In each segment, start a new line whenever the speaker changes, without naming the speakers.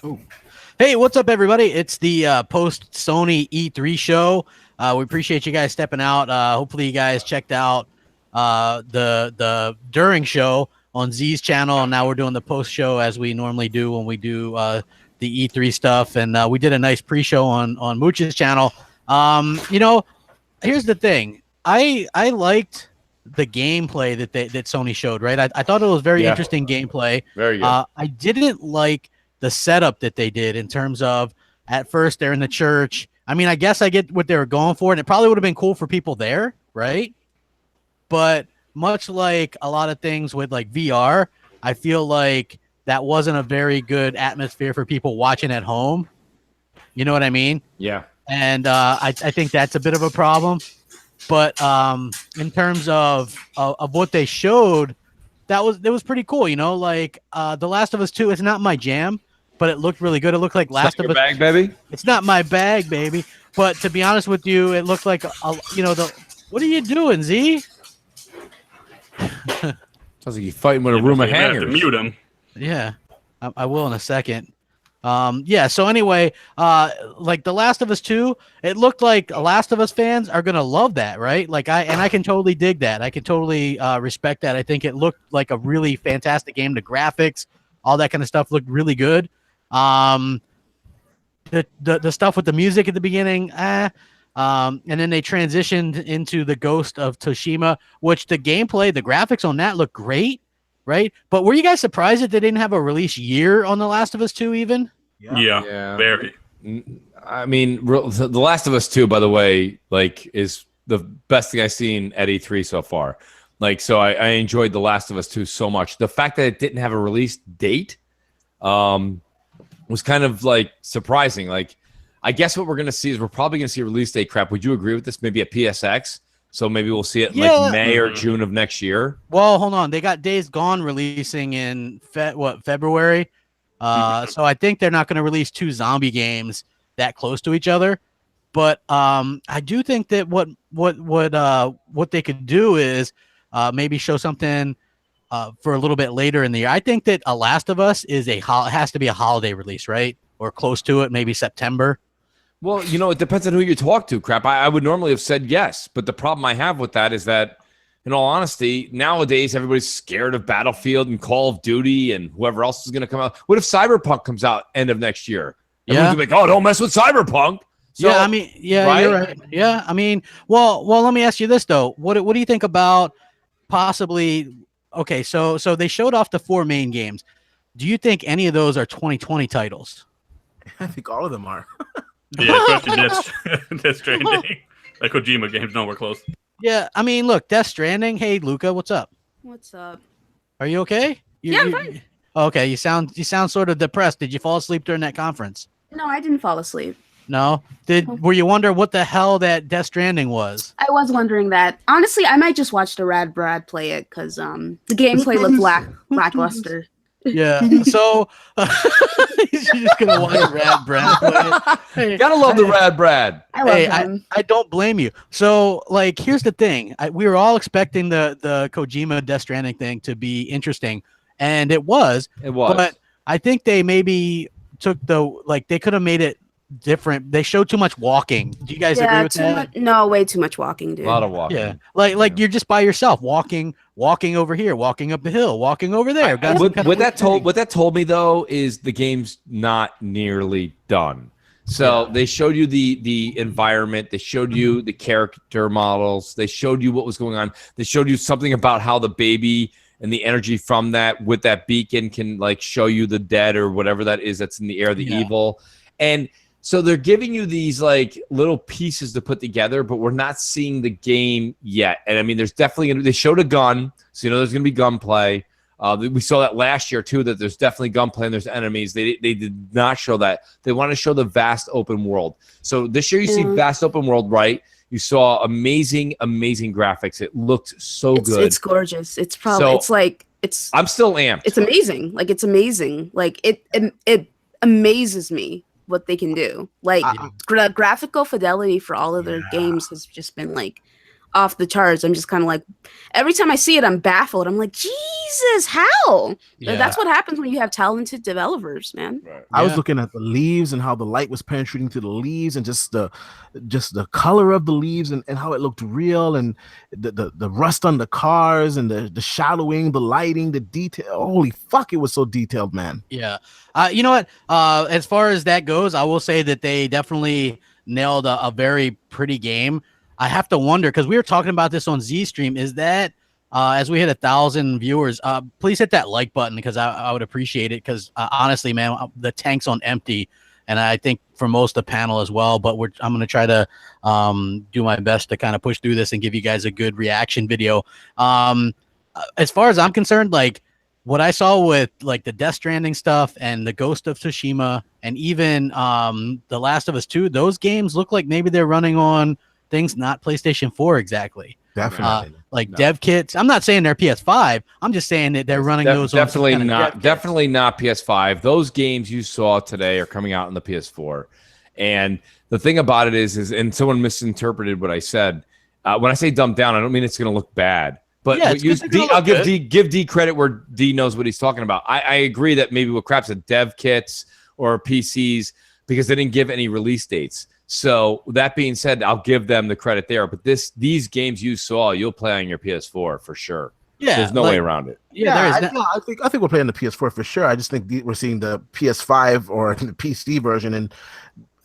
Ooh. Hey, what's up, everybody? It's the post Sony E3 show. We appreciate you guys stepping out. Hopefully, you guys checked out the during show on Z's channel, and now we're doing the post show as we normally do when we do the E3 stuff. And we did a nice pre-show on Mooch's channel. Here's the thing. I liked the gameplay that Sony showed. Right, I thought it was very interesting gameplay.
Very good.
I didn't like the setup that they did in terms of at first they're in the church. I mean, I guess I get what they were going for, and it probably would have been cool for people there, right? But much like a lot of things with like VR, I feel like that wasn't a very good atmosphere for people watching at home. You know what I mean?
Yeah.
And I think that's a bit of a problem. But in terms of what they showed, that was pretty cool. You know, like The Last of Us 2 is not my jam, but it looked really good. It looked like Last of Us.
Bag, baby.
It's not my bag, baby. But to be honest with you, it looked like what are you doing, Z?
Sounds like you're fighting with a room of hangers.
Have to mute him.
Yeah, I will in a second. So anyway, like The Last of Us 2, it looked like Last of Us fans are gonna love that, right? Like I can totally dig that. I can totally respect that. I think it looked like a really fantastic game. The graphics, all that kind of stuff looked really good. The stuff with the music at the beginning, and then they transitioned into the Ghost of Tsushima, which the gameplay, the graphics on that look great, right? But were you guys surprised that they didn't have a release year on The Last of Us 2 even?
Yeah, very.
I mean, The Last of Us 2, by the way, like is the best thing I've seen at E3 so far. Like, so I enjoyed The Last of Us 2 so much. The fact that it didn't have a release date was kind of like surprising. Like, I guess what we're going to see is we're probably going to see a release date crap. Would you agree with this? Maybe at PSX. So maybe we'll see it like May or June of next year.
Well, hold on. They got Days Gone releasing in February. So I think they're not going to release two zombie games that close to each other. But I do think that what they could do is maybe show something for a little bit later in the year. I think that A Last of Us has to be a holiday release, right? Or close to it, maybe September.
Well, you know, it depends on who you talk to, crap. I would normally have said yes, but the problem I have with that is that, in all honesty, nowadays everybody's scared of Battlefield and Call of Duty and whoever else is going to come out. What if Cyberpunk comes out end of next year? Everyone's going to be like, oh, don't mess with Cyberpunk. So,
yeah, I mean, right? You're right. Yeah, I mean, well, let me ask you this, though. What do you think about possibly – okay, so they showed off the 4 main games. Do you think any of those are 2020 titles?
I think all of them are.
Yeah, especially Death Stranding. Like Kojima games, no, we're close.
Yeah, I mean, look, Death Stranding. Hey, Luca, what's up?
What's up?
Are you okay?
I'm fine.
Okay, you sound sort of depressed. Did you fall asleep during that conference?
No, I didn't fall asleep.
No? Were you wondering what the hell that Death Stranding was?
I was wondering that. Honestly, I might just watch the Rad Brad play it because the gameplay looked lackluster.
Yeah, so he's just gonna watch Rad Brad play it. Hey,
gotta love the Rad Brad.
I love him.
I don't blame you. So, like, here's the thing: we were all expecting the Kojima Death Stranding thing to be interesting, and it was.
It was.
But I think they maybe took they could have made it different. They showed too much walking. Do you guys agree with that?
No, way too much walking, dude.
A lot of walking.
Yeah, like you're just by yourself, walking over here, walking up the hill, walking over there.
What that told me though is the game's not nearly done. So they showed you the environment, they showed you the character models, they showed you what was going on, they showed you something about how the baby and the energy from that with that beacon can like show you the dead or whatever that is that's in the air, the evil. And so they're giving you these like little pieces to put together, but we're not seeing the game yet. And I mean, there's definitely they showed a gun, so you know there's gonna be gunplay. We saw that last year too, that there's definitely gunplay and there's enemies. They did not show that. They want to show the vast open world. So this year you see vast open world, right? You saw amazing graphics. It looked so good.
It's gorgeous. It's probably
I'm still amped.
It's amazing. Like it's amazing. Like it amazes me what they can do. Like graphical fidelity for all of their games has just been like off the charts. I'm just kind of like, every time I see it, I'm baffled. I'm like, Jesus, how?
Yeah.
That's what happens when you have talented developers, man.
Right.
I was
Yeah.
looking at the leaves and how the light was penetrating to the leaves and just the color of the leaves and how it looked real and the rust on the cars and the shadowing, the lighting, the detail. Holy fuck, it was so detailed, man.
Yeah. You know what? As far as that goes, I will say that they definitely nailed a very pretty game. I have to wonder, because we were talking about this on Z Stream, is that as we hit 1,000 viewers, please hit that like button, because I would appreciate it, because honestly, man, the tank's on empty, and I think for most of the panel as well, but I'm going to try to do my best to kind of push through this and give you guys a good reaction video. As far as I'm concerned, like, what I saw with like the Death Stranding stuff and the Ghost of Tsushima and even The Last of Us 2, those games look like maybe they're running on things not PlayStation 4 exactly.
Definitely.
Like dev kits. I'm not saying they're PS5. I'm just saying that they're running those
definitely
on some kind of
not definitely not PS5. Those games you saw today are coming out on the PS4. And the thing about it is and someone misinterpreted what I said. When I say dumbed down, I don't mean it's going to look bad. But
Yeah,
I'll give D credit where D knows what he's talking about. I agree that maybe what crap's at dev kits or PCs because they didn't give any release dates. So that being said, I'll give them the credit there. But these games you saw, you'll play on your PS4 for sure.
Yeah,
there's no way around it.
Yeah,
I think we'll play on the PS4 for sure. I just think we're seeing the PS5 or the PC version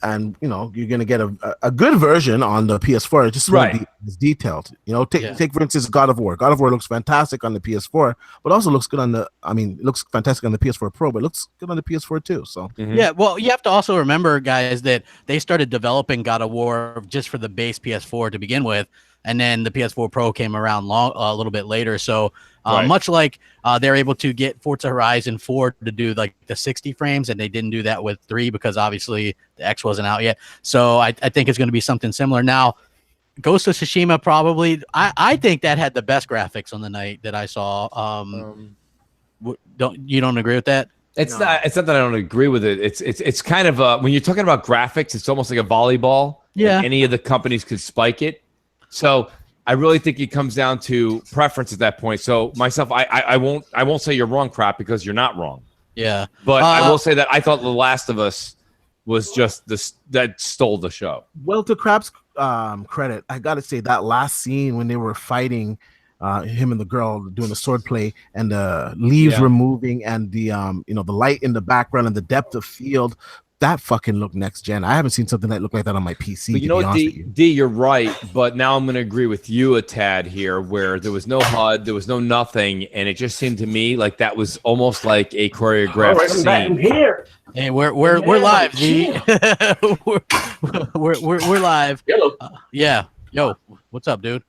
and you know you're gonna get a good version on the PS4. It just won't be as detailed. You know, take for instance God of War. God of War looks fantastic on the PS4, but also looks good on the. I mean, it looks fantastic on the PS4 Pro, but it looks good on the PS4 too. So
yeah, well, you have to also remember, guys, that they started developing God of War just for the base PS4 to begin with, and then the PS4 Pro came around a little bit later. So much like they're able to get Forza Horizon 4 to do like the 60 frames, and they didn't do that with 3 because obviously the X wasn't out yet. So I think it's going to be something similar. Now, Ghost of Tsushima probably, I think that had the best graphics on the night that I saw. Don't agree with that?
It's not that I don't agree with it. It's kind of when you're talking about graphics, it's almost like a volleyball.
Yeah.
Any of the companies could spike it. So I really think it comes down to preference at that point. So myself, I won't say you're wrong, Crap, because you're not wrong.
Yeah.
But I will say that I thought The Last of Us was just that stole the show.
Well, to Crap's credit, I got to say that last scene when they were fighting, him and the girl doing the sword play, and the leaves were moving, and the the light in the background and the depth of field. That fucking looked next gen. I haven't seen something that looked like that on my PC.
But you know what, D, you're right. But now I'm going to agree with you a tad here, where there was no HUD, there was no nothing, and it just seemed to me like that was almost like a choreographed scene.
Here.
Hey, we're live, G. we're live.
Hello.
Yeah. Yo, what's up, dude?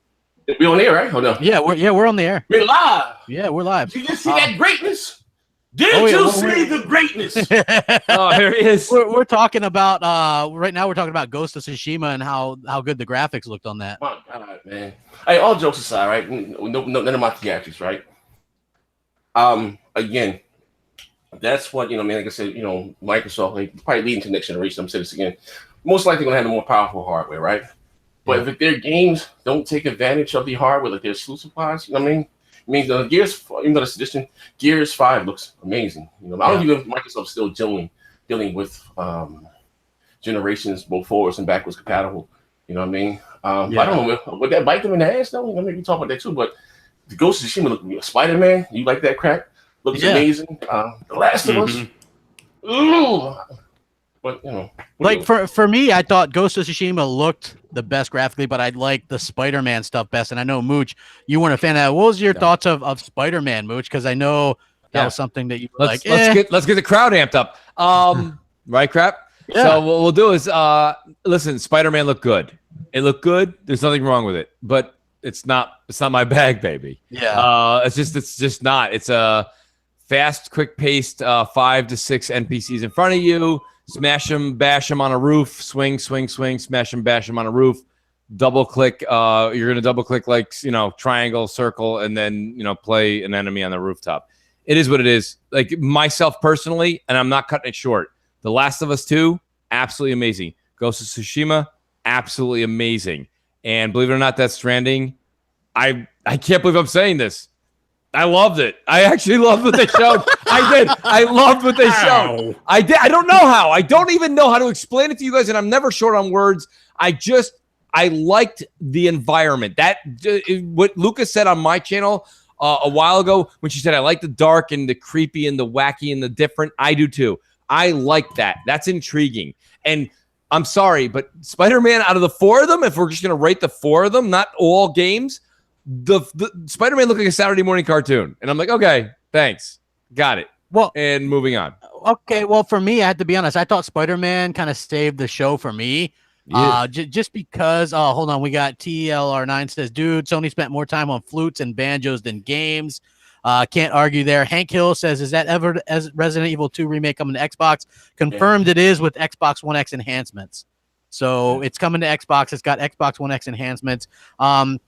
We on air, right? Hold on.
Yeah, we're on the air.
We're live.
Yeah, we're live.
Did you see that greatness? Did you see the greatness?
Oh, here he is.
We're talking about right now. We're talking about Ghost of Tsushima and how good the graphics looked on that.
My God, man. Hey, all jokes aside, right? None of my theatrics, right? Again, that's what man. Like I said, Microsoft probably leading to next generation. I'm saying this again. Most likely going to have the more powerful hardware, right? But if their games don't take advantage of the hardware, like their exclusive parts, you know what I mean? I mean, the Gears, even though it's edition, Gears 5 looks amazing. I don't even Microsoft's still dealing with generations, both forwards and backwards compatible. You know what I mean? I don't know. Would that bite them in the ass, though? Maybe we talk about that too. But the Ghost of Tsushima look Spider-Man. You like that crap? Looks amazing. The Last of Us. Ooh. But
like for me, I thought Ghost of Tsushima looked the best graphically, but I like the Spider-Man stuff best. And I know Mooch, you weren't a fan of that. What was your thoughts of Spider-Man, Mooch? Because I know that was something that you were let's
get the crowd amped up. Right, Crap? Yeah. So what we'll do is listen, Spider-Man looked good. It looked good. There's nothing wrong with it, but it's not my bag, baby.
Yeah.
It's just not. It's a fast, quick-paced 5 to 6 NPCs in front of you. Smash them, bash them on a roof, swing, smash them, bash them on a roof, double click. You're going to double click like, triangle, circle, and then, play an enemy on the rooftop. It is what it is. Like myself personally, and I'm not cutting it short. The Last of Us 2, absolutely amazing. Ghost of Tsushima, absolutely amazing. And believe it or not, Death Stranding, I can't believe I'm saying this. I loved it. I actually loved what they showed. I did. I loved what they showed. I did. I don't know how. I don't even know how to explain it to you guys, and I'm never short on words. I liked the environment. That what Lucas said on my channel a while ago when she said, I like the dark and the creepy and the wacky and the different. I do too. I like that. That's intriguing. And I'm sorry, but Spider-Man, out of the 4 of them, if we're just going to rate the 4 of them, not all games, the Spider-Man looked like a Saturday morning cartoon. And I'm like, okay, thanks. Got it.
Well,
and moving on.
Okay, well, for me, I had to be honest. I thought Spider-Man kind of saved the show for me.
Yeah.
Just because, hold on, we got TLR9 says, dude, Sony spent more time on flutes and banjos than games. Can't argue there. Hank Hill says, is that ever as Resident Evil 2 remake coming to Xbox? Confirmed it is with Xbox One X enhancements. So it's coming to Xbox. It's got Xbox One X enhancements.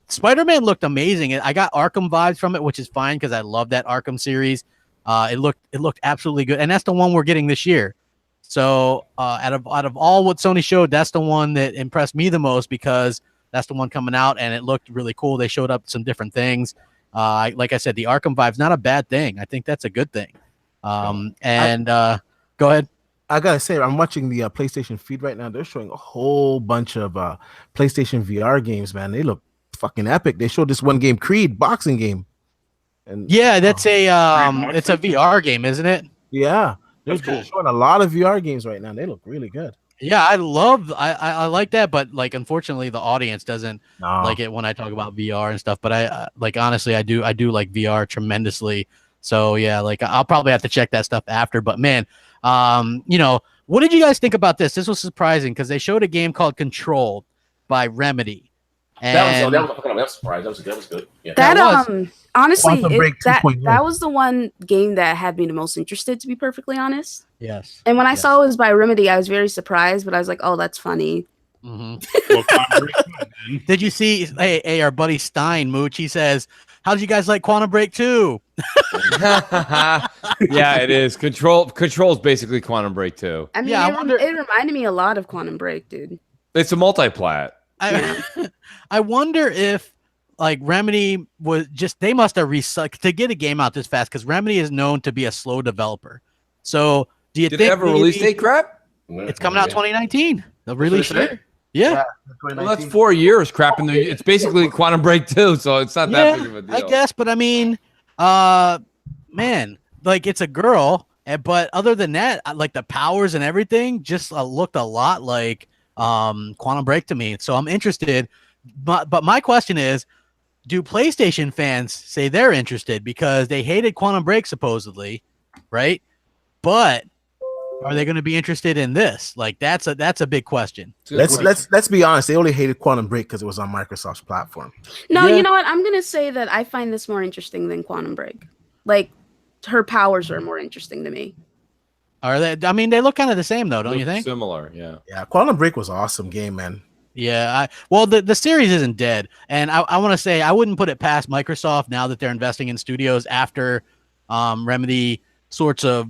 Spider-Man looked amazing. I got Arkham vibes from it, which is fine because I love that Arkham series. It looked absolutely good, and that's the one we're getting this year. So out of all what Sony showed, that's the one that impressed me the most because that's the one coming out, and it looked really cool. They showed up some different things. Like I said, the Arkham vibe's not a bad thing. I think that's a good thing. Go ahead.
I gotta say, I'm watching the PlayStation feed right now. They're showing a whole bunch of PlayStation VR games, man. They look fucking epic. They showed this one game, Creed boxing game. And
yeah, that's it's a VR game, isn't it?
Yeah, they're
cool.
showing a lot of VR games right now. They look really good.
Yeah, I like that, but like unfortunately the audience doesn't like it when I talk about VR and stuff. But I like honestly, I do like VR tremendously. So yeah, like I'll probably have to check that stuff after. But man, what did you guys think about this? This was surprising because they showed a game called Control by Remedy. And
that was a surprise. That was good. Yeah.
Honestly,
Quantum
that was the one game that had me the most interested, to be perfectly honest.
yes.
And when I saw it was by Remedy, I was very surprised, but I was like, oh, that's funny.
Mm-hmm. Did you see? Hey, our buddy Stein Mooch. He says, "How did you guys like Quantum Break 2?"
Yeah, it is. Control's basically Quantum Break 2.
I mean,
Yeah,
it reminded me a lot of Quantum Break, dude.
It's a multi-plat.
I wonder if like Remedy was just they must have resucked to get a game out this fast because Remedy is known to be a slow developer. So do you
Did
think
it have a release date, crap?
It's coming out 2019? The release date? Yeah.
Well, that's 4 years, crap. It's basically Quantum Break 2, so it's not that big of a deal.
I guess, but I mean, man, like it's a girl, but other than that, like the powers and everything just looked a lot like Quantum Break to me. So I'm interested. But my question is, do PlayStation fans say they're interested because they hated Quantum Break supposedly, right? But are they going to be interested in this? Like that's a big question.
Let's be honest. They only hated Quantum Break because it was on Microsoft's platform.
No, you know what? I'm gonna say that I find this more interesting than Quantum Break. Like her powers are more interesting to me.
Are they? I mean, they look kind of the same though, don't you think?
Similar, yeah.
Yeah, Quantum Break was an awesome game, man.
Yeah, the series isn't dead, and I want to say I wouldn't put it past Microsoft now that they're investing in studios after Remedy sorts of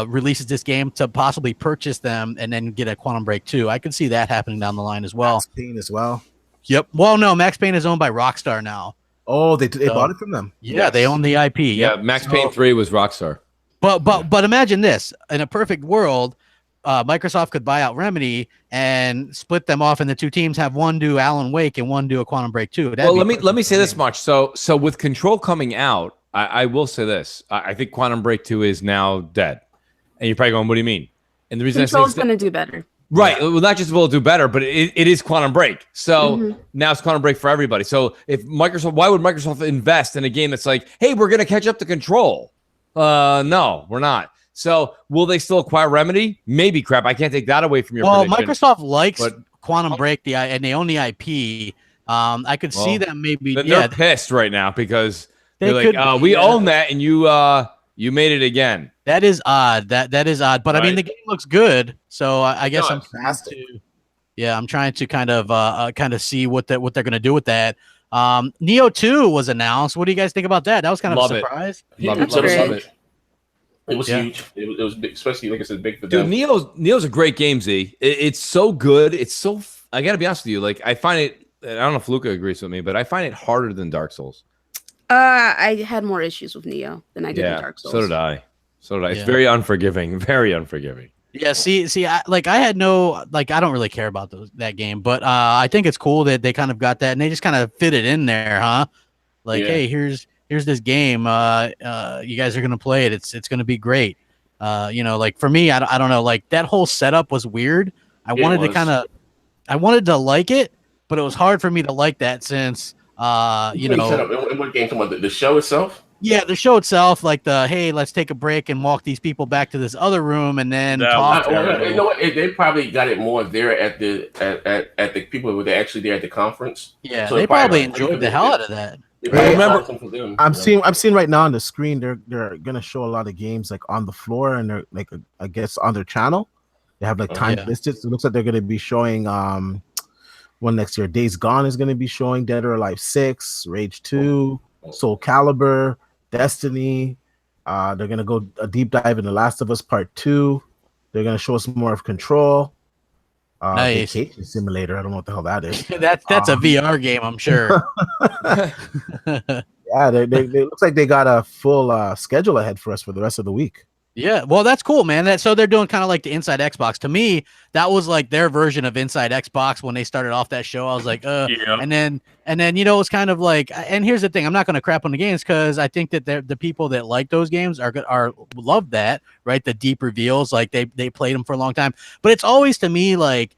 releases this game to possibly purchase them and then get a Quantum Break 2. I could see that happening down the line as well.
Max Payne as well.
Yep. Well, no, Max Payne is owned by Rockstar now.
Oh, they bought it from them.
Yeah, they own the IP.
Yeah,
Yep.
Max Payne 3 was Rockstar.
But imagine this: in a perfect world, Microsoft could buy out Remedy and split them off into two teams, have one do Alan Wake and one do a Quantum Break 2.
Well, let me say this much. So with Control coming out, I will say this: I think Quantum Break 2 is now dead. And you're probably going, "What do you mean?" And the reason
Control's going to do better,
right? Yeah. Well, not just will it do better, but it is Quantum Break. So now it's Quantum Break for everybody. So if Microsoft, why would Microsoft invest in a game that's like, "Hey, we're going to catch up to Control"? No, we're not. So will they still acquire Remedy? Maybe, crap. I can't take that away from your prediction.
Microsoft likes Quantum Break, and they own the IP. I could see them maybe.
They're pissed right now because they're like, we own that, and you made it again.
That is odd. That is odd. But I mean, the game looks good, so I guess I'm trying to kind of see what they're going to do with that. Neo 2 was announced. What do you guys think about that? That was kind of a surprise.
Love
it. It was huge. It was big, especially like I said, big for them.
Dude, Neo's a great game, Z. It's so good. It's so. I got to be honest with you. Like I find it and I don't know if Luca agrees with me, but I find it harder than Dark Souls.
I had more issues with Neo than I did in Dark Souls.
So did I. It's
Yeah.
very unforgiving. Very unforgiving.
Yeah, see, I had no I don't really care about that game, but I think it's cool that they kind of got that and they just kind of fit it in there, huh? Like, hey, here's this game. You guys are gonna play it. It's gonna be great. Like for me, I don't know, like that whole setup was weird. I wanted to like it, but it was hard for me to like that since
What game come on? The show itself?
Yeah, the show itself, like hey, let's take a break and walk these people back to this other room and then talk.
You know what? They probably got it more there at the people who were actually there at the conference.
Yeah, so they probably enjoyed the hell out of that.
Remember, I'm seeing right now on the screen they're gonna show a lot of games like on the floor and they're like I guess on their channel. They have like time listed. So it looks like they're gonna be showing one next year. Days Gone is gonna be showing Dead or Alive 6, Rage 2, Soul Calibur, Destiny. They're gonna go a deep dive in The Last of Us Part 2. They're gonna show us more of Control.
Nice.
Vacation Simulator. I don't know what the hell that is.
that's a VR game, I'm sure.
Yeah, they looks like they got a full schedule ahead for us for the rest of the week.
Yeah, well, that's cool, man. So they're doing kind of like the Inside Xbox. To me, that was like their version of Inside Xbox when they started off that show. I was like, and then it's kind of like. And here's the thing: I'm not going to crap on the games because I think that the people that like those games are love that, right? The deep reveals, like they played them for a long time. But it's always to me like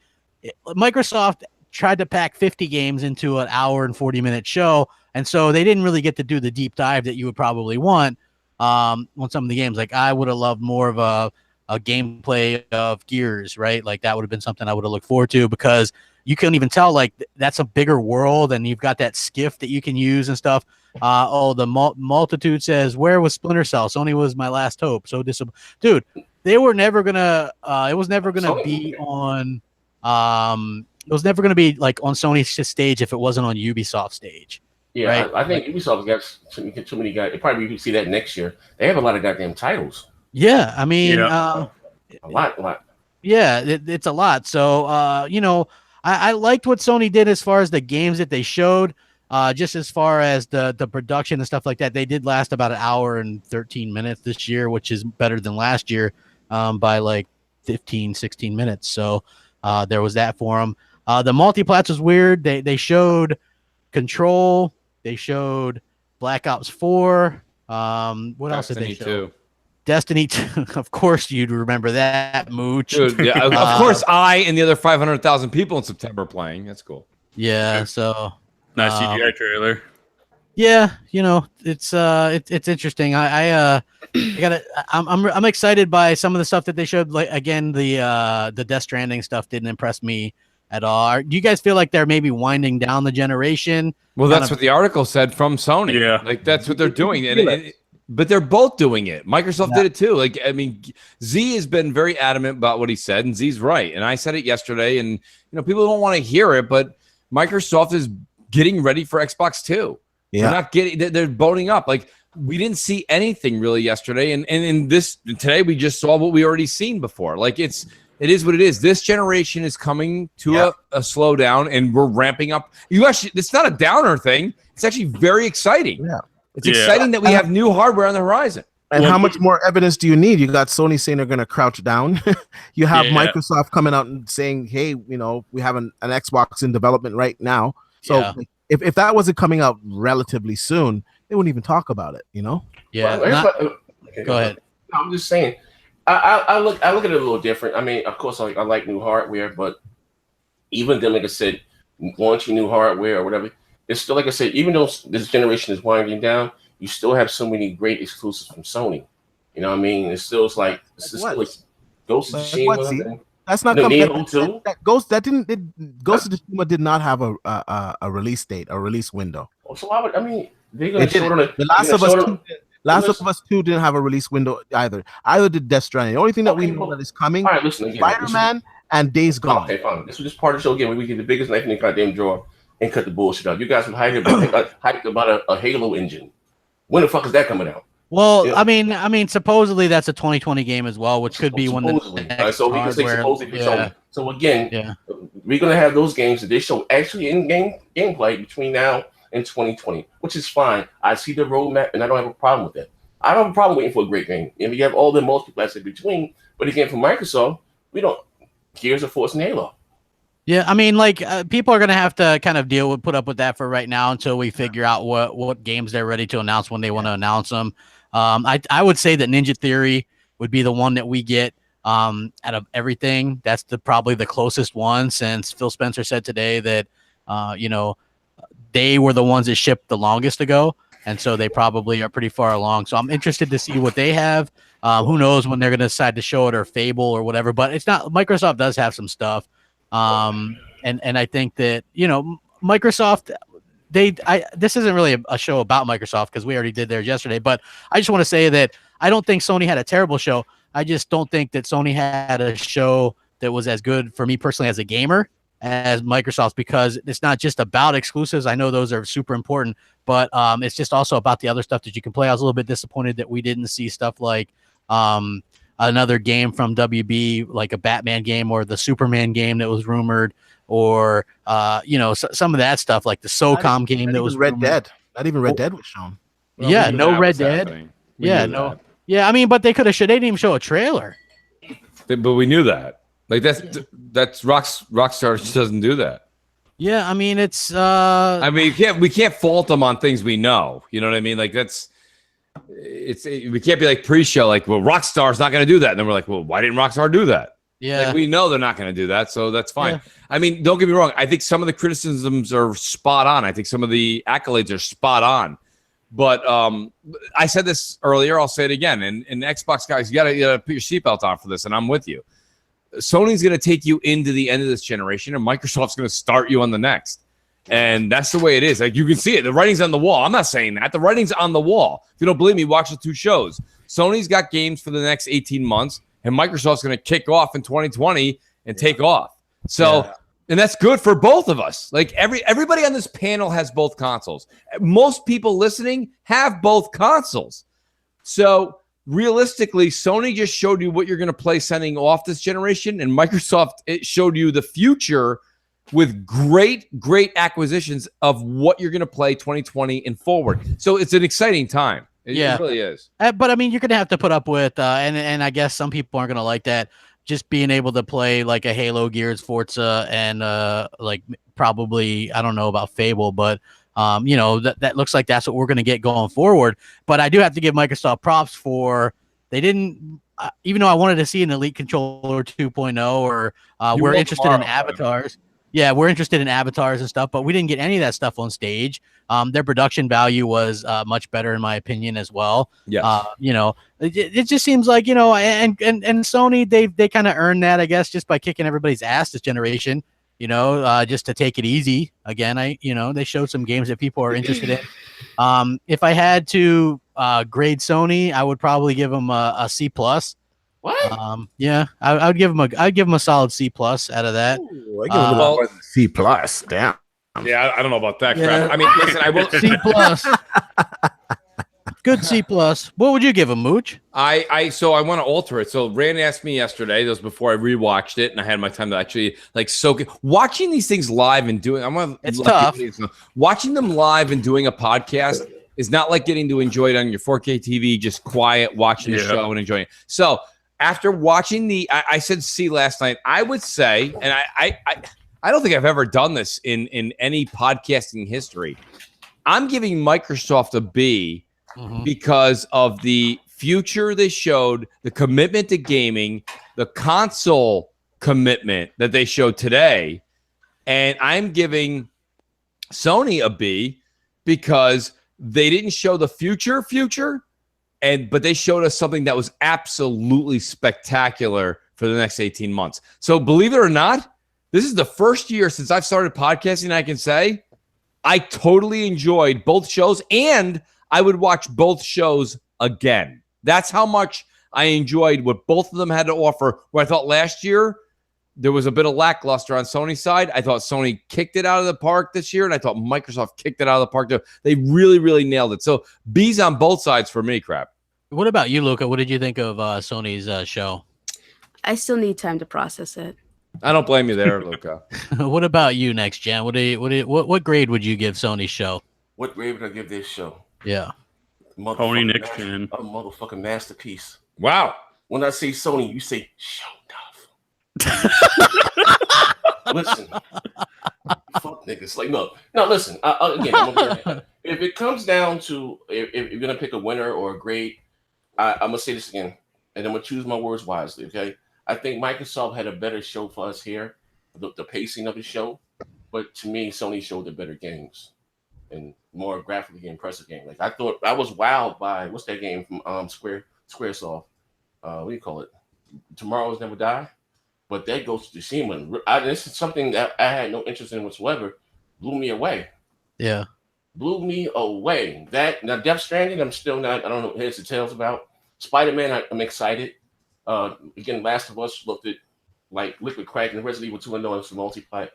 Microsoft tried to pack 50 games into an hour and 40-minute show, and so they didn't really get to do the deep dive that you would probably want. On some of the games, like I would have loved more of a gameplay of Gears, right? Like that would have been something I would have looked forward to because you couldn't even tell like that's a bigger world and you've got that skiff that you can use and stuff. The multitude says, "Where was Splinter Cell? Sony was my last hope." So dude, they were never gonna. It was never gonna be on. It was never gonna be like on Sony's stage if it wasn't on Ubisoft stage.
Yeah, right? I think Ubisoft got too many guys. Probably we can see that next year. They have a lot of goddamn titles.
Yeah, I mean,
a lot.
Yeah, it's a lot. So, I liked what Sony did as far as the games that they showed. Just as far as the production and stuff like that, they did last about an hour and 13 minutes this year, which is better than last year by like 15, 16 minutes. So there was that for them. The multiplats was weird. They showed Control. They showed Black Ops 4. What else did they show? 2. Destiny 2. Of course, you'd remember that, Mooch.
Dude, yeah, of course, I and the other 500,000 people in September playing. That's cool.
Yeah. So
nice CGI trailer.
Yeah, it's interesting. I'm excited by some of the stuff that they showed. Like again, the Death Stranding stuff didn't impress me at all. Do you guys feel like they're maybe winding down the generation?
Well, that's what the article said from Sony.
Yeah,
like that's what they're doing, but they're both doing it. Microsoft did it too. Like, I mean, Z has been very adamant about what he said, and Z's right. And I said it yesterday, and people don't want to hear it, but Microsoft is getting ready for Xbox 2. Yeah, they're boning up. Like, we didn't see anything really yesterday, and in this today we just saw what we already seen before. Like, it is what it is. This generation is coming to a slowdown, and we're ramping up. It's not a downer thing. It's actually very exciting. Yeah. It's exciting that we have new hardware on the horizon.
And how much more evidence do you need? You got Sony saying they're going to crouch down. You have Microsoft coming out and saying, hey, we have an Xbox in development right now. So if that wasn't coming out relatively soon, they wouldn't even talk about it,
Yeah. Go ahead.
No, I'm just saying. I look at it a little different. I mean, of course, I like new hardware, but even then, like I said, launching new hardware or whatever, it's still, like I said, even though this generation is winding down, you still have so many great exclusives from Sony. You know what I mean? It's still like Ghost of Tsushima.
That's not coming. Ghost of Tsushima did not have a release date, a release window.
So they're going to show it on
The Last of Us 2 didn't have a release window either. Either did Death Stranding. The only thing that we know that is coming, Spider-Man and Days Gone.
Okay, fine. This was just part of the show again. We get the biggest knife in the goddamn drawer and cut the bullshit out. You guys were hyped about a Halo engine. When the fuck is that coming out?
Well, I mean, supposedly that's a 2020 game as well, which could be one of the next
so we can say supposedly for Sony. So again, we're gonna have those games that they show actually in gameplay between now and 2020, which is fine. I see the roadmap, and I don't have a problem with that. I don't have a problem waiting for a great game. And we have all the multiplats in between. But again, for Microsoft, we don't. Gears of Force and Halo.
Yeah, I mean, like people are gonna have to kind of put up with that for right now until we figure out what games they're ready to announce when they want to announce them. I would say that Ninja Theory would be the one that we get out of everything. That's probably the closest one, since Phil Spencer said today that they were the ones that shipped the longest ago, and so they probably are pretty far along. So I'm interested to see what they have. Who knows when they're going to decide to show it, or Fable or whatever, but it's not. Microsoft does have some stuff. And I think that, Microsoft, this isn't really a show about Microsoft because we already did theirs yesterday, but I just want to say that I don't think Sony had a terrible show. I just don't think that Sony had a show that was as good for me personally as a gamer as Microsoft's, because it's not just about exclusives. I know those are super important, but it's just also about the other stuff that you can play. I was a little bit disappointed that we didn't see stuff like another game from WB, like a Batman game or the Superman game that was rumored, or some of that stuff, like the SOCOM game that was
Red
rumored.
Dead. Not even Red Dead was shown.
Well,
Yeah,
we knew
no
that
Red
was
Dead.
happening.
Yeah,
knew
no.
that.
Yeah, I mean, but they could have. They didn't even show a trailer.
But we knew that. Like that's Rockstar just doesn't do that.
Yeah, I mean, it's.
I mean, we can't fault them on things we know. You know what I mean? Like we can't be like pre-show, like, well, Rockstar's not going to do that, and then we're like, well, why didn't Rockstar do that?
Yeah,
Like, we know they're not going to do that, so that's fine.
Yeah.
I mean, don't get me wrong. I think some of the criticisms are spot on. I think some of the accolades are spot on. But I said this earlier. I'll say it again. And Xbox guys, you gotta put your seatbelt on for this, and I'm with you. Sony's going to take you into the end of this generation, and Microsoft's going to start you on the next. And that's the way it is. Like, you can see it. The writing's on the wall. I'm not saying that. The writing's on the wall. If you don't believe me, watch the two shows. Sony's got games for the next 18 months, and Microsoft's going to kick off in 2020 and take off. So, and that's good for both of us. Like, everybody on this panel has both consoles. Most people listening have both consoles. So, realistically, Sony just showed you what you're going to play sending off this generation, and Microsoft, it showed you the future with great acquisitions of what you're going to play 2020 and forward. So it's an exciting time. It really is.
But I mean, you're going to have to put up with, and I guess some people aren't going to like that, just being able to play like a Halo, Gears, Forza, and like probably, I don't know about Fable, but that looks like that's what we're going to get going forward. But I do have to give Microsoft props for, they didn't, even though I wanted to see an Elite Controller 2.0, or we're interested in avatars. Yeah, we're interested in avatars and stuff, but we didn't get any of that stuff on stage. Their production value was much better, in my opinion, as well.
Yeah,
it just seems like, and Sony, they kind of earned that, I guess, just by kicking everybody's ass this generation. Just to take it easy. Again, they showed some games that people are interested in. If I had to grade Sony, I would probably give them a C+.
What?
Yeah, I'd give them a solid C+ out of that.
Ooh, I give them more than C+. Damn.
Yeah, I don't know about that
Yeah.
crap. I mean, listen, I will.
C+. Good C+. What would you give him, Mooch?
So I want to alter it. So Rand asked me yesterday. That was before I rewatched it, and I had my time to actually like soak it. Watching these things live and doing, it's
tough.
Watching them live and doing a podcast is not like getting to enjoy it on your 4K TV, just quiet, watching the show and enjoying it. So after watching I said C last night. I would say, and I don't think I've ever done this in any podcasting history. I'm giving Microsoft a B. Because of the future they showed, the commitment to gaming, the console commitment that they showed today. And I'm giving Sony a B because they didn't show the future, but they showed us something that was absolutely spectacular for the next 18 months. So believe it or not, this is the first year since I've started podcasting, I can say I totally enjoyed both shows, and I would watch both shows again. That's how much I enjoyed what both of them had to offer. Where I thought last year there was a bit of lackluster on Sony's side. I thought Sony kicked it out of the park this year, and I thought Microsoft kicked it out of the park too. They really nailed it. So B's on both sides for me, crap.
What about you, Luca? What did you think of Sony's show?
I still need time to process it.
I don't blame you there, Luca.
What about you, Next Gen? What grade would you give Sony's show?
What grade would I give this show?
Yeah.
Pony Next Gen.
A motherfucking masterpiece.
Wow.
When I say Sony, you say show enough. Listen, fuck niggas. Like no. Listen. Again, if it comes down to if you're gonna pick a winner or a grade, I'm gonna say this again, and I'm gonna choose my words wisely. Okay, I think Microsoft had a better show for us here, the pacing of the show, but to me, Sony showed the better games and more graphically impressive game. Like I thought, I was wowed by what's that game from SquareSoft? What do you call it? Tomorrow's Never Die. But that goes to Tsushima. This is something that I had no interest in whatsoever. Blew me away.
Yeah.
Blew me away. That now Death Stranding, I'm still not. I don't know heads or tails about. Spider-Man, I'm excited. Again, Last of Us looked at like liquid crack, and Resident Evil 2 and it's multi-plat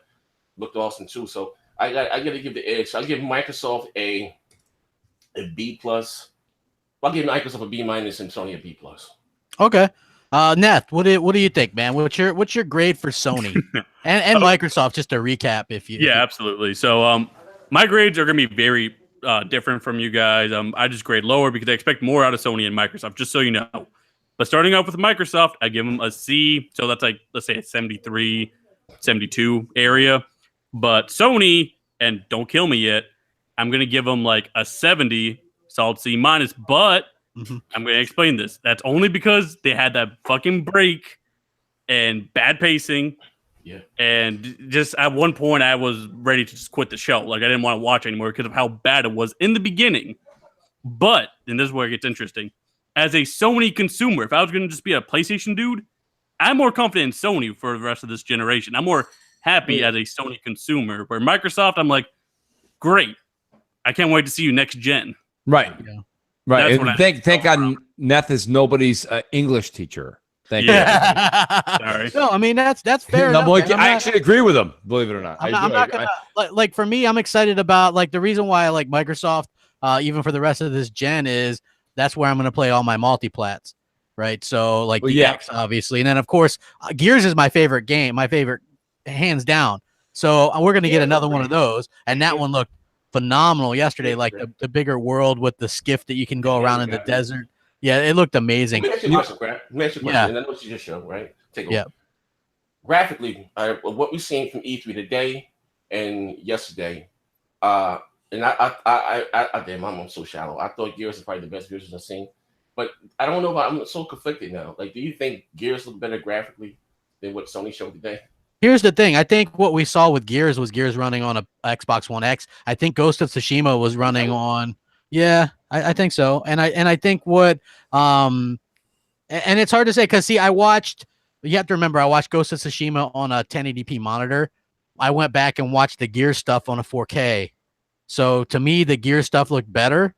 looked awesome too. So I got to give the edge. I'll give Microsoft a B plus. I'll give Microsoft a B minus and Sony a B plus.
Okay. Neth, what do you think, man? What's your grade for Sony and Microsoft? Just to recap, if you
absolutely. So my grades are gonna be very different from you guys. I just grade lower because I expect more out of Sony and Microsoft. Just so you know. But starting off with Microsoft, I give them a C. So that's like let's say a 73, 72 area. But Sony, and don't kill me yet, I'm gonna give them like a 70, solid C minus. But I'm going to explain this. That's only because they had that fucking break and bad pacing.
Yeah.
And just at one point, I was ready to just quit the show. Like, I didn't want to watch anymore because of how bad it was in the beginning. But, and this is where it gets interesting, as a Sony consumer, if I was going to just be a PlayStation dude, I'm more confident in Sony for the rest of this generation. I'm more happy as a Sony consumer. Where Microsoft, I'm like, great. I can't wait to see you next gen.
Right.
Yeah.
Right. And thank God Neth is nobody's English teacher. Thank you.
Sorry.
No, I mean that's fair.
No,
enough,
I actually agree with him, believe it or not.
I'm not gonna, like for me, I'm excited about like the reason why I like Microsoft, even for the rest of this gen, is that's where I'm gonna play all my multiplats. Right. So like the X, obviously, and then of course Gears is my favorite game, my favorite hands down. So we're gonna get another one of those, and that one looked phenomenal yesterday, like the bigger world with the skiff that you can go around in the desert. Yeah, it looked amazing.
Let me ask you a question, and I know it's your show, right? Take a look. Graphically, what we've seen from E3 today and yesterday, and damn, I'm so shallow. I thought Gears is probably the best Gears I've seen, but I don't know about. I'm so conflicted now. Like, do you think Gears look better graphically than what Sony showed today?
Here's the thing. I think what we saw with Gears was Gears running on a Xbox One X. I think Ghost of Tsushima was running on. Yeah, I think so. And I think what and it's hard to say because see, you have to remember I watched Ghost of Tsushima on a 1080p monitor. I went back and watched the Gears stuff on a 4K. So to me, the Gears stuff looked better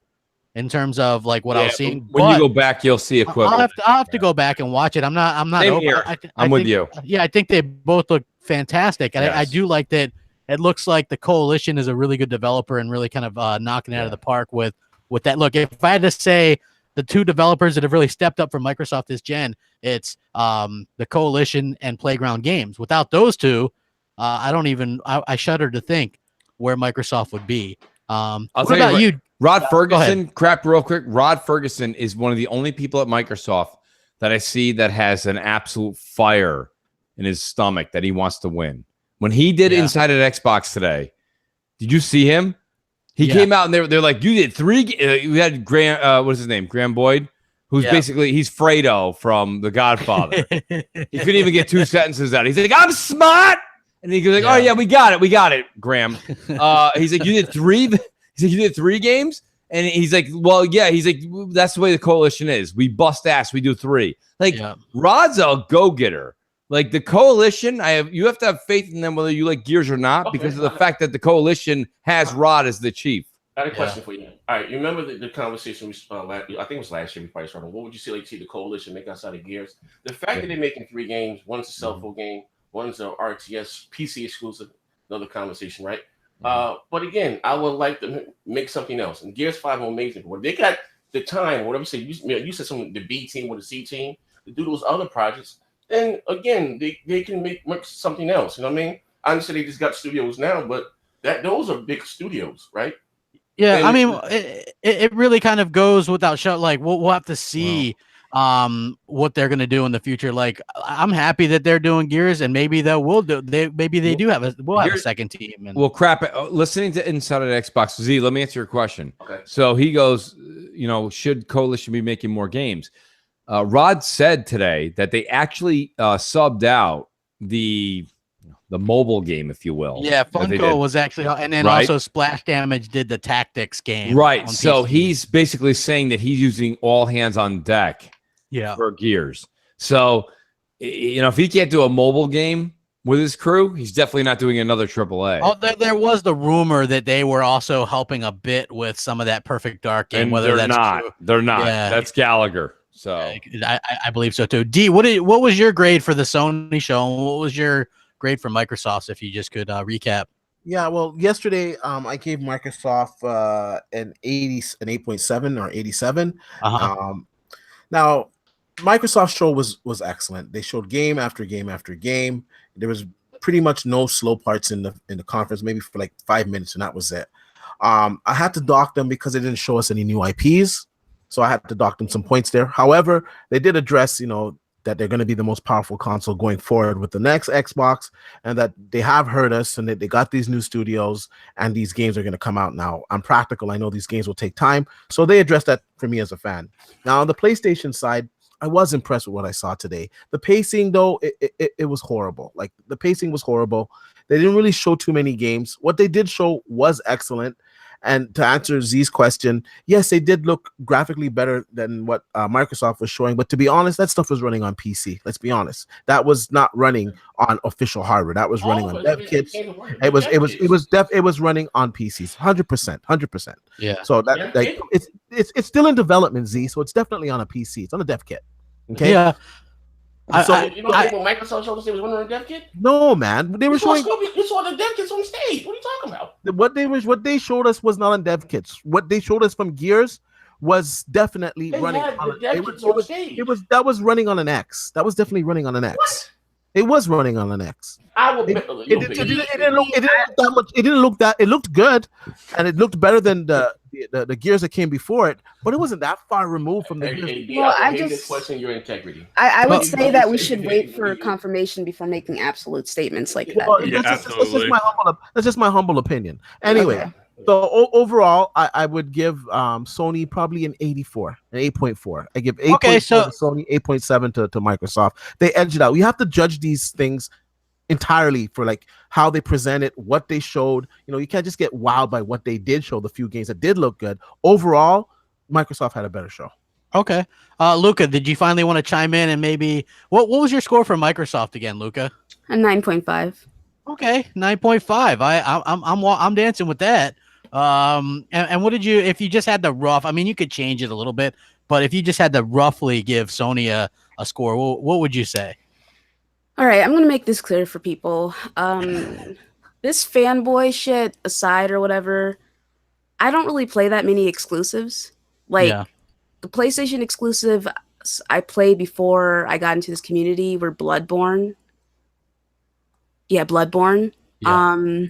in terms of like what I was seeing.
When you go back, you'll see equivalent.
I'll have to go back and watch it. I'm not
Same here. I'm with you.
Yeah, I think they both look fantastic. And
Yes.
I do like that. It looks like the Coalition is a really good developer and really kind of knocking it out of the park with that. Look, if I had to say the two developers that have really stepped up for Microsoft this gen, it's the Coalition and Playground Games. Without those two, I shudder to think where Microsoft would be. What about you?
Rod Ferguson, crap real quick. Rod Ferguson is one of the only people at Microsoft that I see that has an absolute fire in his stomach that he wants to win. When he did Inside at Xbox today, did you see him? He came out and they're like, you did 3. We had Graham, what's his name? Graham Boyd, who's basically, he's Fredo from The Godfather. He couldn't even get 2 sentences out. He's like, I'm smart. And he goes like, oh yeah, we got it, Graham. He's like, you did 3? He's like, you did 3 games? And he's like, well, yeah. He's like, that's the way the Coalition is. We bust ass. We do 3. Like, Rod's a go-getter. Like the Coalition, you have to have faith in them whether you like Gears or not, because of the fact that the Coalition has Rod as the chief.
I had a question for you. All right, you remember the conversation we I think it was last year we probably started. What would you see the Coalition make outside of Gears? The fact that they're making 3 games, one's a cell phone game, one's a RTS PC exclusive, another conversation, right? But again, I would like to make something else. And Gears 5 are amazing. When they got the time, whatever you said something, the B team or the C team to do those other projects. then again, they can make something else. You know what I mean? I understand they just got studios now, but those are big studios, right?
Yeah,
And
I mean, it really kind of goes without show. Like we'll have to see what they're gonna do in the future. Like I'm happy that they're doing Gears, and maybe we'll have a second team. And
crap. Listening to Inside of Xbox Z, let me answer your question.
Okay.
So he goes, should Coalition be making more games? Rod said today that they actually subbed out the mobile game, if you will.
yeah, Funko was actually, and then also Splash Damage did the tactics game.
Right. So he's basically saying that he's using all hands on deck.
Yeah.
For Gears. So, if he can't do a mobile game with his crew, he's definitely not doing another AAA.
Oh, there was the rumor that they were also helping a bit with some of that Perfect Dark game.
And
whether that's true.
They're not.
Yeah.
That's Gallagher. So
I believe so too. D, what was your grade for the Sony show? And what was your grade for Microsoft? If you just could recap.
Yeah, well, yesterday I gave Microsoft an 8.7 or 87. Now, Microsoft's show was excellent. They showed game after game after game. There was pretty much no slow parts in the conference, maybe for like 5 minutes, and that was it. I had to dock them because they didn't show us any new IPs, so I had to dock them some points there. However, they did address, that they're going to be the most powerful console going forward with the next Xbox, and that they have heard us and that they got these new studios and these games are going to come out now. I'm practical. I know these games will take time, so they addressed that for me as a fan. Now, on the PlayStation side, I was impressed with what I saw today. The pacing, though, it was horrible. Like, the pacing was horrible. They didn't really show too many games. What they did show was excellent. And to answer Z's question, yes, they did look graphically better than what Microsoft was showing. But to be honest, that stuff was running on PC. Let's be honest. That was not running on official hardware. That was running on dev kits. It was running on PCs. 100%.
Yeah.
So it's still in development, Z. So it's definitely on a PC. It's on a dev kit. Okay.
Yeah.
When Microsoft showed us they was running on a dev kit?
No, man. They were showing.
You saw the dev kits on stage. What are you talking about?
What they showed us was not on dev kits. What they showed us from Gears was definitely running on stage. That was running on an X. That was definitely running on an X.
What?
It was running on an X.
I will.
It looked good, and it looked better than the Gears that came before it, but it wasn't that far removed from the Gears.
Well, I
just question your integrity.
I would say that we should wait for confirmation before making absolute statements like that.
Yeah, absolutely.
That's just my humble opinion. Anyway, so overall, I would give Sony probably an 84, an 8.4. I give 8.4 to Sony, 8.7 to Microsoft. They edged it out. You have to judge these things entirely for like how they present it, what they showed. You can't just get wowed by what they did show, the few games that did look good. Overall, Microsoft had a better show. Okay.
Luca, did you finally want to chime in and maybe what was your score for Microsoft again, Luca?
A 9.5.
Okay, 9.5. I'm dancing with that. And what did you, if you just had the rough, I mean, you could change it a little bit, but if you just had to roughly give Sony a score, what would you say?
All right, I'm going to make this clear for people. This fanboy shit aside or whatever, I don't really play that many exclusives. The PlayStation exclusive I played before I got into this community were Bloodborne. Yeah, Bloodborne. Yeah.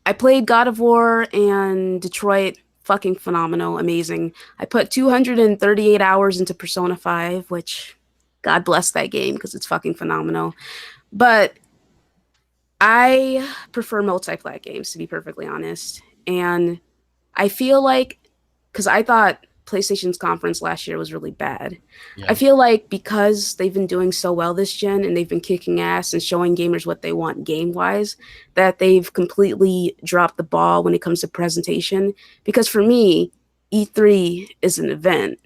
I played God of War and Detroit. Fucking phenomenal. Amazing. I put 238 hours into Persona 5, which... God bless that game because it's fucking phenomenal. But I prefer multi-plat games, to be perfectly honest. And I feel like, because I thought PlayStation's conference last year was really bad. Yeah. I feel like because they've been doing so well this gen and they've been kicking ass and showing gamers what they want game-wise, that they've completely dropped the ball when it comes to presentation. Because for me, E3 is an event.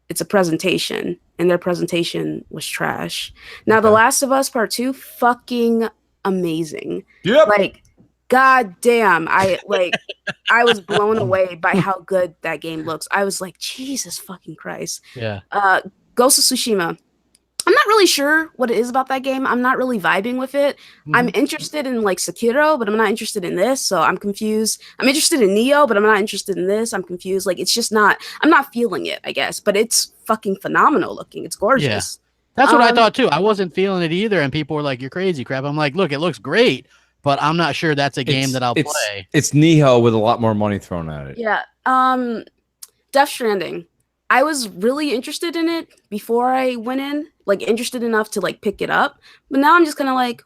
It's a presentation. And their presentation was trash. Now, The Last of Us Part 2, fucking amazing. Yep. Like, goddamn, I was blown away by how good that game looks. I was like, Jesus fucking Christ.
Yeah.
Ghost of Tsushima. I'm not really sure what it is about that game. I'm not really vibing with it. Mm-hmm. I'm interested in like Sekiro, but I'm not interested in this, so I'm confused. I'm interested in Neo, but I'm not interested in this. I'm confused. Like, it's just not, I'm not feeling it, I guess. But it's fucking phenomenal looking. It's gorgeous.
That's what I thought too. I wasn't feeling it either, and people were like, "You're crazy, crap." I'm like, "Look, it looks great, but I'm not sure that's a game that I'll play."
It's Nihil with a lot more money thrown at it.
Yeah. Death Stranding. I was really interested in it before I went in, like interested enough to like pick it up. But now I'm just kind of like,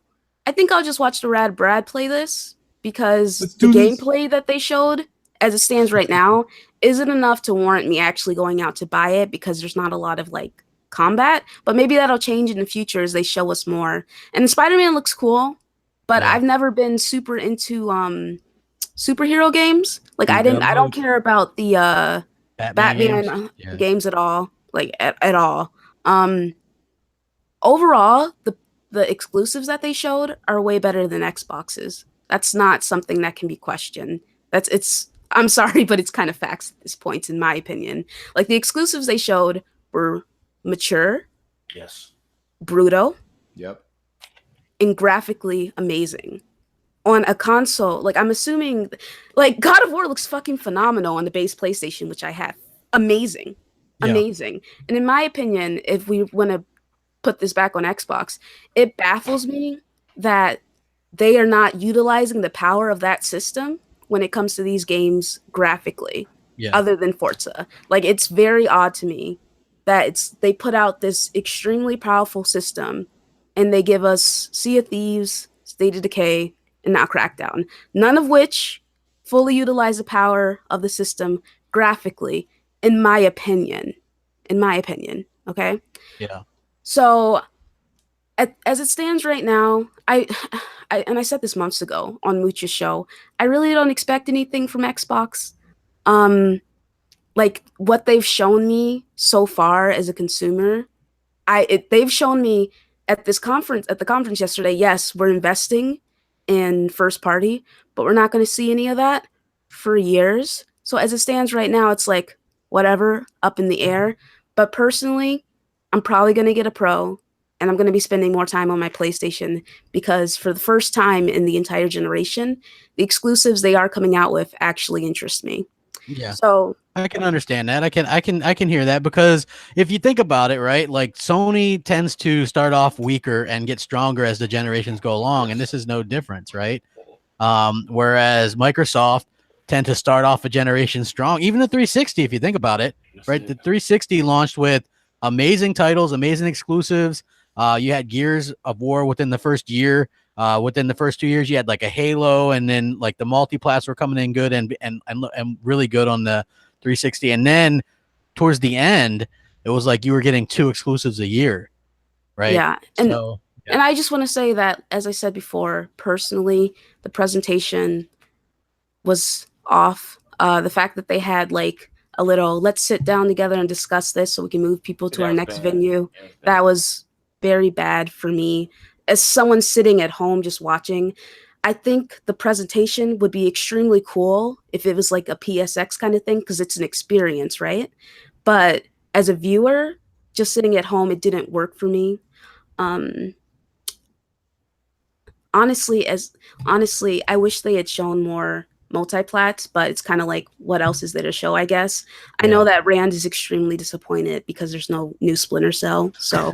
I think I'll just watch the Rad Brad play this because the gameplay that they showed, as it stands right now, isn't enough to warrant me actually going out to buy it because there's not a lot of like combat. But maybe that'll change in the future as they show us more. And Spider-Man looks cool, but I've never been super into superhero games. Like I don't care about the Batman games at all, like at all. Overall, the exclusives that they showed are way better than Xbox's. That's not something that can be questioned. I'm sorry, but it's kind of facts at this point, in my opinion. Like the exclusives they showed were mature, brutal, and graphically amazing. On a console, like I'm assuming, like God of War looks fucking phenomenal on the base PlayStation, which I have. Amazing. And in my opinion, if we want to put this back on Xbox, it baffles me that they are not utilizing the power of that system when it comes to these games graphically, other than Forza. Like it's very odd to me that they put out this extremely powerful system and they give us Sea of Thieves, State of Decay, and now Crackdown, none of which fully utilize the power of the system graphically, in my opinion. Okay.
Yeah.
So, as it stands right now, I said this months ago on Mooch's show, I really don't expect anything from Xbox. Like what they've shown me so far as a consumer, they've shown me at the conference yesterday. Yes, we're investing in first party, but we're not going to see any of that for years. So as it stands right now, it's like whatever, up in the air. But personally, I'm probably going to get a Pro, and I'm going to be spending more time on my PlayStation because for the first time in the entire generation, the exclusives they are coming out with actually interest me.
Yeah.
So
I can understand that. I can hear that, because if you think about it, right, like Sony tends to start off weaker and get stronger as the generations go along, and this is no difference, right? Whereas Microsoft tend to start off a generation strong. Even the 360, if you think about it, right? The 360 launched with amazing titles, amazing exclusives. You had Gears of War within the first year. Within the first 2 years, you had like a Halo, and then like the multiplats were coming in good and really good on the 360. And then towards the end, it was like you were getting 2 exclusives a year, right?
Yeah. And I just want to say that, as I said before, personally, the presentation was off. The fact that they had like a little, let's sit down together and discuss this so we can move people to our next venue, that was very bad for me. As someone sitting at home just watching, I think the presentation would be extremely cool if it was like a PSX kind of thing, because it's an experience, right? But as a viewer, just sitting at home, it didn't work for me. Honestly, I wish they had shown more multiplats, but it's kind of like, what else is there to show, I guess. I know that Rand is extremely disappointed because there's no new Splinter Cell. So,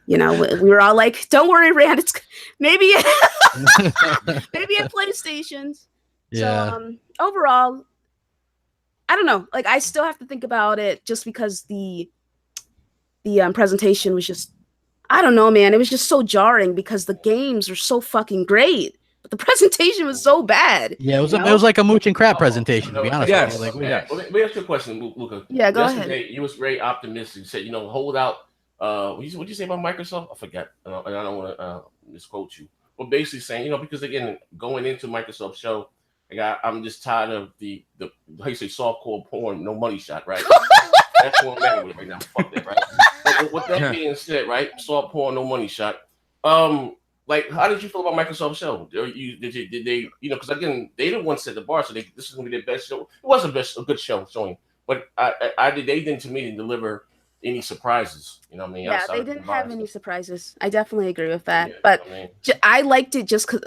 we were all like, don't worry, Rand, it's maybe at PlayStations.
Yeah.
So, overall, I don't know. Like, I still have to think about it just because the presentation was just, I don't know, man. It was just so jarring because the games are so fucking great, but the presentation was so bad.
Yeah, it was like a Mooch and Crap presentation, to be honest.
Yes.
Like,
Let me ask you a question, Luca.
Yeah, go
Yesterday,
ahead.
you was very optimistic. You said, hold out. What'd you say about Microsoft? I forgot, and I don't want to misquote you. But basically saying, because again, going into Microsoft show, I'm just tired of the how you say softcore porn, no money shot, right? That's what I'm mad with right now. Fuck that, right? But with that being said, right, soft porn, no money shot. Like, how did you feel about Microsoft show? Did they, because again, they didn't want to set the bar, so this is gonna be their best show. It was a good show showing, but they didn't to me deliver any surprises. You know what I mean?
Yeah, they didn't have any surprises. I definitely agree with that.
Yeah,
but I liked it just because,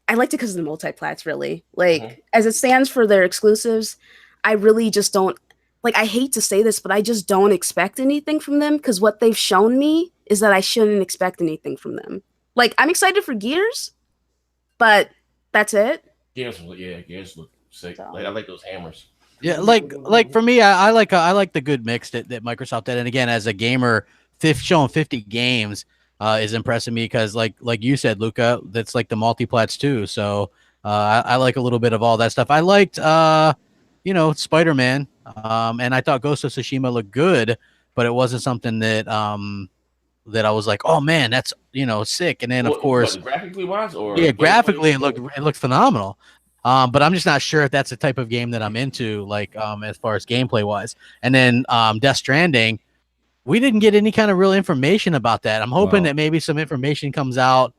I liked it because of the multiplats. Really, like as it stands for their exclusives, I really just don't. like, I hate to say this, but I just don't expect anything from them because what they've shown me is that I shouldn't expect anything from them. Like, I'm excited for Gears, but that's it.
Gears look sick. Like, I like those hammers.
Yeah, like for me, I like the good mix that Microsoft did. And again, as a gamer, showing 50 games is impressing me because like you said, Luca, that's like the multiplats too. So I like a little bit of all that stuff. I liked Spider-Man, and I thought Ghost of Tsushima looked good, but it wasn't something that that I was like, oh man, that's sick. And then of course,
graphically wise, or
graphically it looked phenomenal. But I'm just not sure if that's the type of game that I'm into, like as far as gameplay wise. And then Death Stranding, we didn't get any kind of real information about that. I'm hoping that maybe some information comes out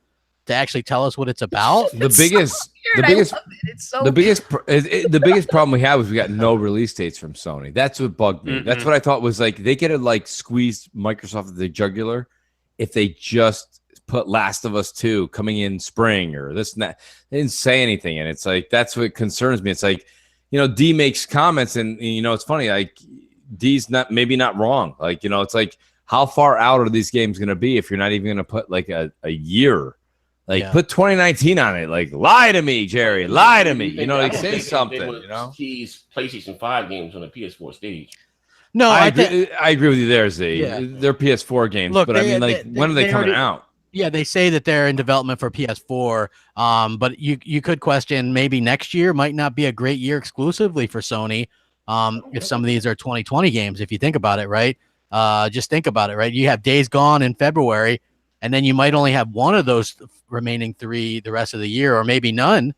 to actually tell us what it's about.
The biggest problem we had was we got no release dates from Sony. That's what bugged me. That's what I thought was like they could have like squeezed Microsoft at the jugular if they just put Last of Us 2 coming in spring or this and that. They didn't say anything, and it's like that's what concerns me. It's like, D makes comments, and it's funny, like D's maybe not wrong. Like, it's like how far out are these games going to be if you're not even going to put like a year? Like put 2019 on it. Like lie to me, Jerry. Lie to me. Like say something.
Tease PlayStation 5 games on the PS4 stage.
No,
I agree with you there, Z. They're PS4 games, but I mean, like when are they coming out?
Yeah, they say that they're in development for PS4, but you could question maybe next year might not be a great year exclusively for Sony if some of these are 2020 games, if you think about it, right? Just think about it, right? You have Days Gone in February, and then you might only have one of those remaining 3 the rest of the year, or maybe none.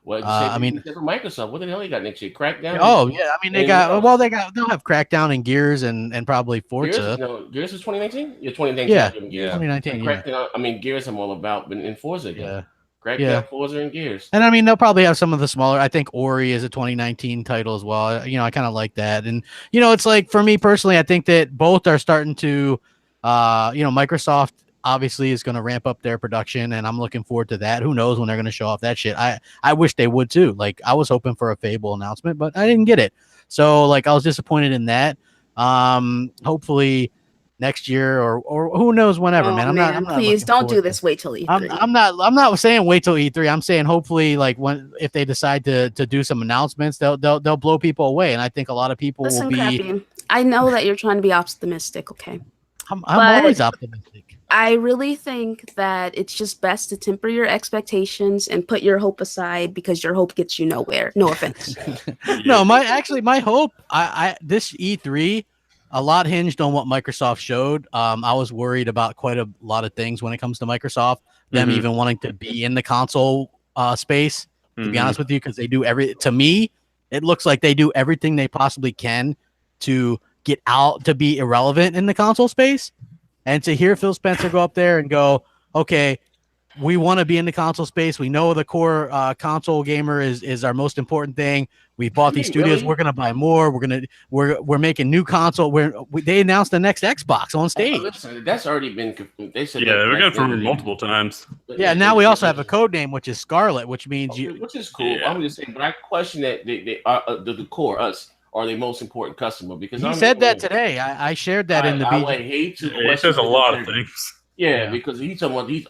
Well, I mean, for Microsoft, what the hell they got next year? Crackdown?
Oh yeah, I mean they'll have Crackdown and Gears and probably Forza.
Gears is 2019. Yeah, 2019.
Yeah,
2019. Crackdown. I mean, Gears I'm all about, but in Forza again. Yeah. Crackdown, Forza, and Gears.
And I mean they'll probably have some of the smaller. I think Ori is a 2019 title as well. I kind of like that, and it's like for me personally, I think that both are starting to, Microsoft obviously is going to ramp up their production, and I'm looking forward to that. Who knows when they're going to show off that shit? I wish they would too. Like I was hoping for a Fable announcement, but I didn't get it. So like I was disappointed in that. Hopefully next year or who knows whenever, man. I'm not
please don't do this. Wait till E3.
I'm not saying wait till E3. I'm saying hopefully like if they decide to do some announcements, they'll blow people away. And I think a lot of people will be.
Crappy. I know that you're trying to be optimistic. Okay.
I'm always optimistic.
I really think that it's just best to temper your expectations and put your hope aside because your hope gets you nowhere. No offense.
No, my hope, this E3, a lot hinged on what Microsoft showed. I was worried about quite a lot of things when it comes to Microsoft, them even wanting to be in the console space, to be honest with you, because they do to me, it looks like they do everything they possibly can to get out to be irrelevant in the console space. And to hear Phil Spencer go up there and go, okay, we want to be in the console space. We know the core console gamer is our most important thing. We bought these studios. Really? We're gonna buy more. We're making new console. They announced the next Xbox on stage.
Listen, that's already been. They said
we're going for multiple times.
Yeah, now we also have a code name which is Scarlet, which means
which is cool. Yeah. I'm just saying, but I question that the core us are the most important customer because
he said that today. I shared that in the BG.
I hate to.
It says a lot of things.
Yeah, because he's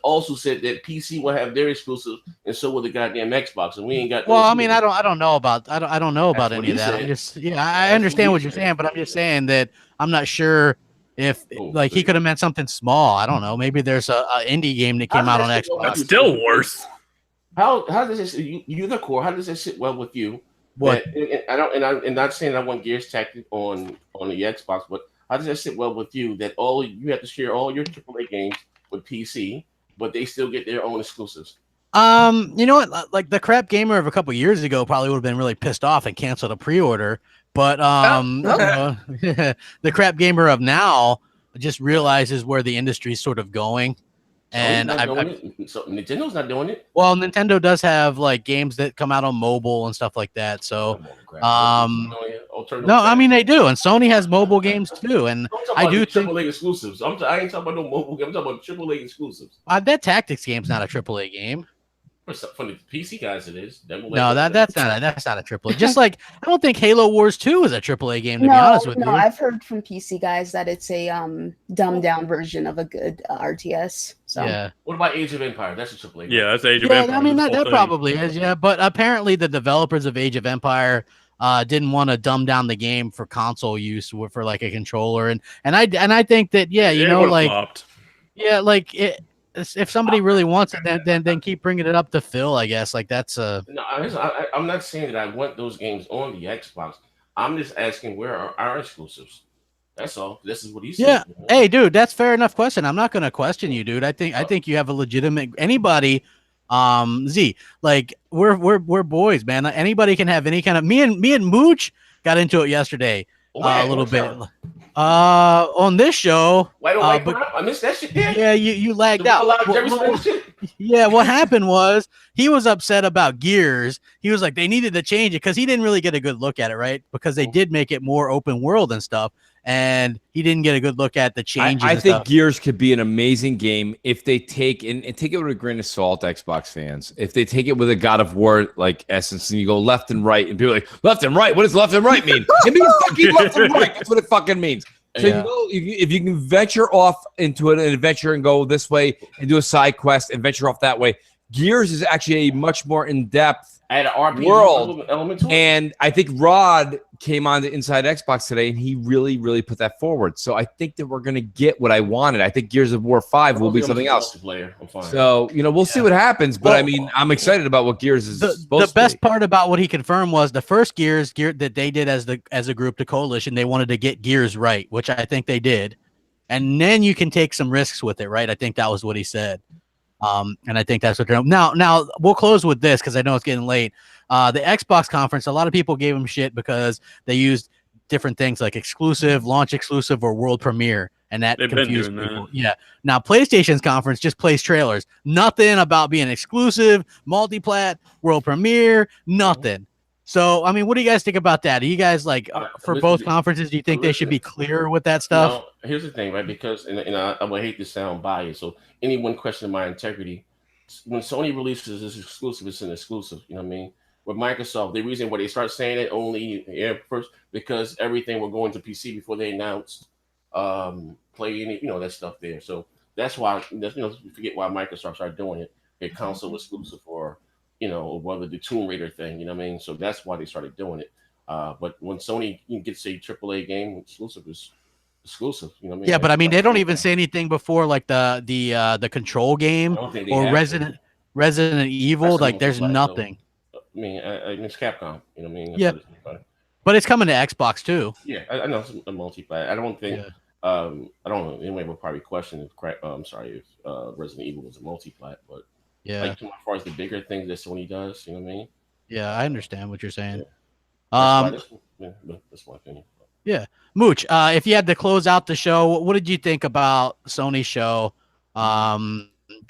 also said that PC will have their exclusive, and so will the goddamn Xbox, and we ain't got.
Well, I mean, I don't know about any of that. I'm just I understand what you're saying, but I'm just saying that I'm not sure if he could have meant something small. I don't know. Maybe there's a indie game that came out on Xbox.
That's still worse.
How does this? You the core? How does that sit well with you?
What?
I'm not saying I want Gears Tactics on the Xbox, but how does that sit well with you that you have to share all your AAA games with PC, but they still get their own exclusives?
You know what? Like the Crap Gamer of a couple years ago probably would have been really pissed off and canceled a pre-order, but the Crap Gamer of now just realizes where the industry is sort of going. And
so Nintendo's not doing it.
Well, Nintendo does have like games that come out on mobile and stuff like that. So, no, I mean they do, and Sony has mobile games too. And I do think
AAA exclusives. I ain't talking about no mobile game. I'm talking about AAA exclusives.
That Tactics game's not a AAA game.
For the PC guys, it is.
No, that's not a AAA. Just like I don't think Halo Wars 2 is a AAA game, to be honest with you.
No, I've heard from PC guys that it's a dumbed down version of a good RTS. So
Yeah.
What about Age of Empire? That's a AAA game.
Yeah, that's Age of Empires.
I mean
This
that
whole thing.
probably is, yeah. But apparently the developers of Age of Empire didn't want to dumb down the game for console use for like a controller, and I think that
It would've flopped.
like if somebody really wants it, then keep bringing it up to Phil, I guess. Like that's
No, I'm not saying that I want those games on the Xbox. I'm just asking where are our exclusives. That's all. This is what he said.
yeah.
You know?
Hey, dude, that's fair enough question. I'm not gonna question you, dude. I think you have a legitimate anybody. Z, like we're boys, man. Anybody can have any kind of me and Mooch got into it yesterday a little bit. On this show.
Why don't I missed that shit?
Yeah, you lagged out. Yeah, what happened was he was upset about Gears. He was like, they needed to change it because he didn't really get a good look at it, right? Because they did make it more open world and stuff, and he didn't get a good look at the changes.
I think Gears could be an amazing game if they take and take it with a grain of salt, Xbox fans. If they take it with a God of War like essence, and you go left and right, and people are like, left and right. What does left and right mean? It means fucking left and right. That's what it fucking means. So if you can venture off into an adventure and go this way and do a side quest and venture off that way, Gears is actually a much more in-depth world. And I think Rod came on to Inside Xbox today, and he really, really put that forward. So I think that we're going to get what I wanted. I think Gears of War 5 will be something else. So, we'll see what happens. But, I mean, I'm excited about what Gears is supposed to be.
The best part about what he confirmed was the first Gears that they did as a group, the Coalition, they wanted to get Gears right, which I think they did. And then you can take some risks with it, right? I think that was what he said. And I think that's what they're now we'll close with this because I know it's getting late. The Xbox conference, a lot of people gave them shit because they used different things like exclusive, launch exclusive, or world premiere, and that confused people. Yeah. Now PlayStation's conference just plays trailers. Nothing about being exclusive, multi-plat, world premiere, nothing. So, I mean, what do you guys think about that? Are you guys like for both conferences? Do you think they should be clearer with that stuff?
No, here's the thing, right? Because and I would hate to sound biased, so anyone questioning my integrity, when Sony releases this exclusive, it's an exclusive. You know what I mean? With Microsoft, the reason why they start saying it only first because everything will go into PC before they announced play that stuff there. So that's why you forget why Microsoft started doing it. Their console exclusive or whether the Tomb Raider thing, you know what I mean? So that's why they started doing it. But when Sony gets a AAA game exclusive, is exclusive, you know what I mean?
Yeah, but I mean, they don't even say anything before like the Control game or Resident Evil. Like, there's nothing.
I mean, it's Capcom, you know what I mean?
Yeah, but it's coming to Xbox too.
Yeah, I know it's a multi-plat. I don't think. I don't know. Anyway, we'll probably question if Resident Evil was a multi-plat, but.
Yeah.
Like as far as the bigger things that Sony does, you know what I mean?
Yeah, I understand what you're saying.
Yeah. That's my opinion.
Yeah. Mooch, if you had to close out the show, what did you think about Sony's show?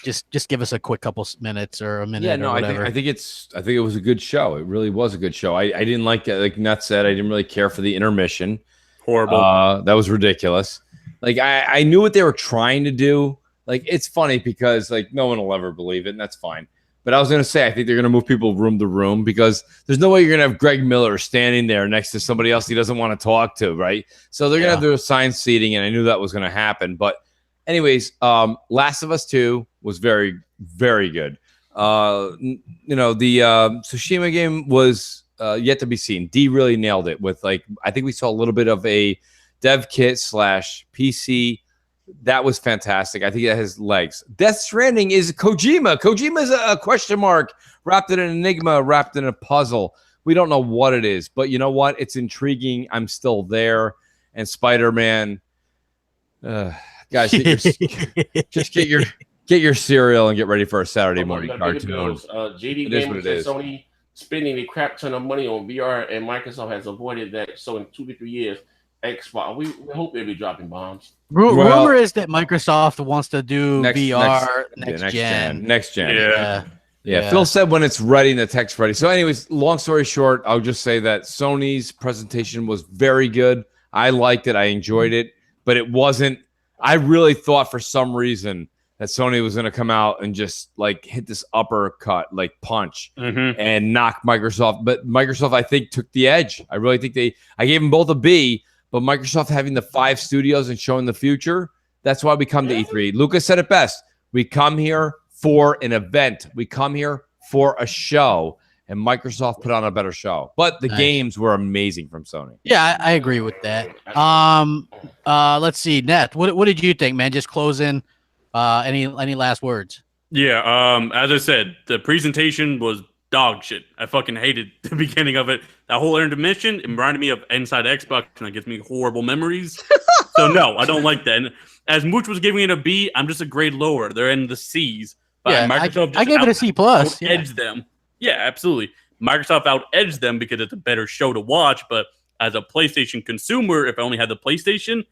Just give us a quick couple minutes or a minute.
Yeah, no,
or whatever.
I think it was a good show. It really was a good show. I didn't like it. Like Nut said, I didn't really care for the intermission.
Horrible.
That was ridiculous. Like I knew what they were trying to do. Like, it's funny because, like, no one will ever believe it, and that's fine. But I was going to say, I think they're going to move people room to room because there's no way you're going to have Greg Miller standing there next to somebody else he doesn't want to talk to, right? So they're going to have their assigned seating, and I knew that was going to happen. But anyways, Last of Us 2 was very, very good. The Tsushima game was yet to be seen. D really nailed it with, like, I think we saw a little bit of a dev kit / PC. That was fantastic. I think it has legs. Death Stranding is Kojima. Kojima is a question mark wrapped in an enigma, wrapped in a puzzle. We don't know what it is, but you know what? It's intriguing. I'm still there. And Spider-Man, guys, just get your cereal and get ready for a Saturday morning cartoon.
JD Gamer says Sony spending a crap ton of money on VR, and Microsoft has avoided that. So in 2 to 3 years, Xbox, we hope they'll be dropping bombs.
Rumor is that Microsoft wants to do VR next gen.
Yeah. Phil said when it's ready and the tech's ready. So anyways, long story short, I'll just say that Sony's presentation was very good. I liked it. I enjoyed it, but it wasn't. I really thought for some reason that Sony was going to come out and just like hit this uppercut, like punch, and knock Microsoft. But Microsoft, I think, took the edge. I really think I gave them both a B, but Microsoft having the 5 studios and showing the future, that's why we come to E3. Lucas said it best. We come here for an event. We come here for a show. And Microsoft put on a better show, but the games were amazing from Sony.
Yeah, I agree with that. Let's see, Neth, what did you think, man? Just closing. Any last words?
Yeah. As I said, the presentation was dog shit. I fucking hated the beginning of it. That whole intermission, it reminded me of Inside Xbox, and that gives me horrible memories. So no, I don't like that. And as Mooch was giving it a B, I'm just a grade lower. They're in the C's.
Yeah,
Microsoft
I gave it a C plus.
Edged them. Yeah, absolutely. Microsoft out-edged them because it's a better show to watch, but as a PlayStation consumer, if I only had the PlayStation,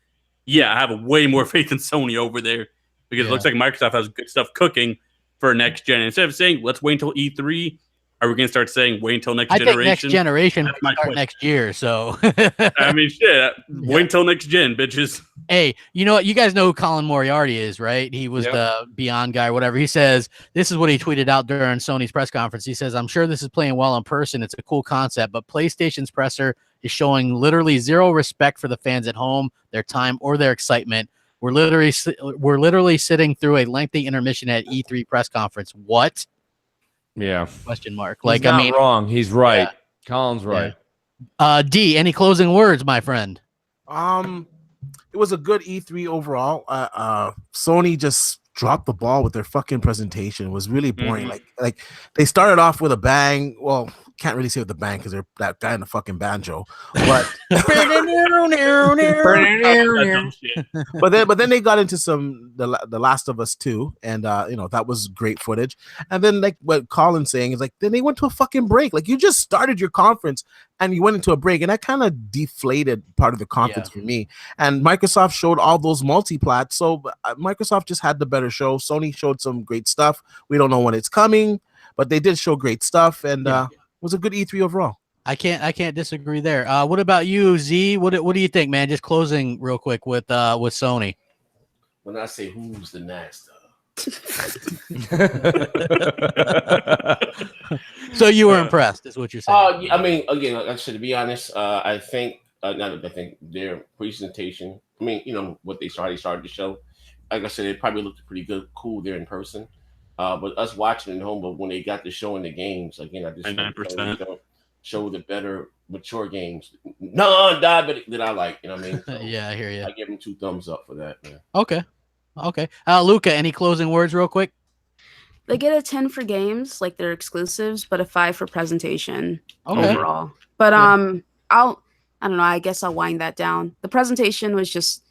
yeah, I have way more faith in Sony over there because it looks like Microsoft has good stuff cooking for next gen. Instead of saying, let's wait until E3, are we going to start saying, wait until next generation?
I think next generation might start next year, so.
I mean, shit, wait until next gen, bitches.
Hey, you know what? You guys know who Colin Moriarty is, right? He was the Beyond guy, whatever. He says, this is what he tweeted out during Sony's press conference. He says, I'm sure this is playing well in person. It's a cool concept, but PlayStation's presser is showing literally zero respect for the fans at home, their time, or their excitement. We're literally sitting through a lengthy intermission at E3 press conference. What?
Yeah.
Question mark.
He's not wrong. He's right. Yeah. Colin's right.
Yeah. D, any closing words, my friend?
It was a good E3 overall. Sony just dropped the ball with their fucking presentation. It was really boring. Like they started off with a bang. Well, can't really say with the bang because they're that guy in the fucking banjo. But but then they got into some the Last of Us 2, and that was great footage. And then like what Colin's saying is like then they went to a fucking break. Like you just started your conference and you went into a break, and that kind of deflated part of the conference for me. And Microsoft showed all those multi-plats, so Microsoft just had the better show. Sony showed some great stuff. We don't know when it's coming, but they did show great stuff, and it was a good E3 overall.
I can't disagree there. What about you, Z? What do you think, man? Just closing real quick with Sony.
When I say who's the master.
So you were impressed, is what you're saying?
I mean, again, actually, to be honest, I think their presentation. I mean, what they started the show. Like I said, it probably looked pretty good, cool there in person. But us watching at home, but when they got to showing the games, again, I just
99%.
Show the better, mature games, non-diabetic that I like. You know what I mean? So
yeah, I hear you.
I give them 2 thumbs up for that. Man.
Okay. Luca, any closing words, real quick?
They get a 10 for games, like they're exclusives, but a 5 for presentation overall. But I don't know. I guess I'll wind that down. The presentation was just,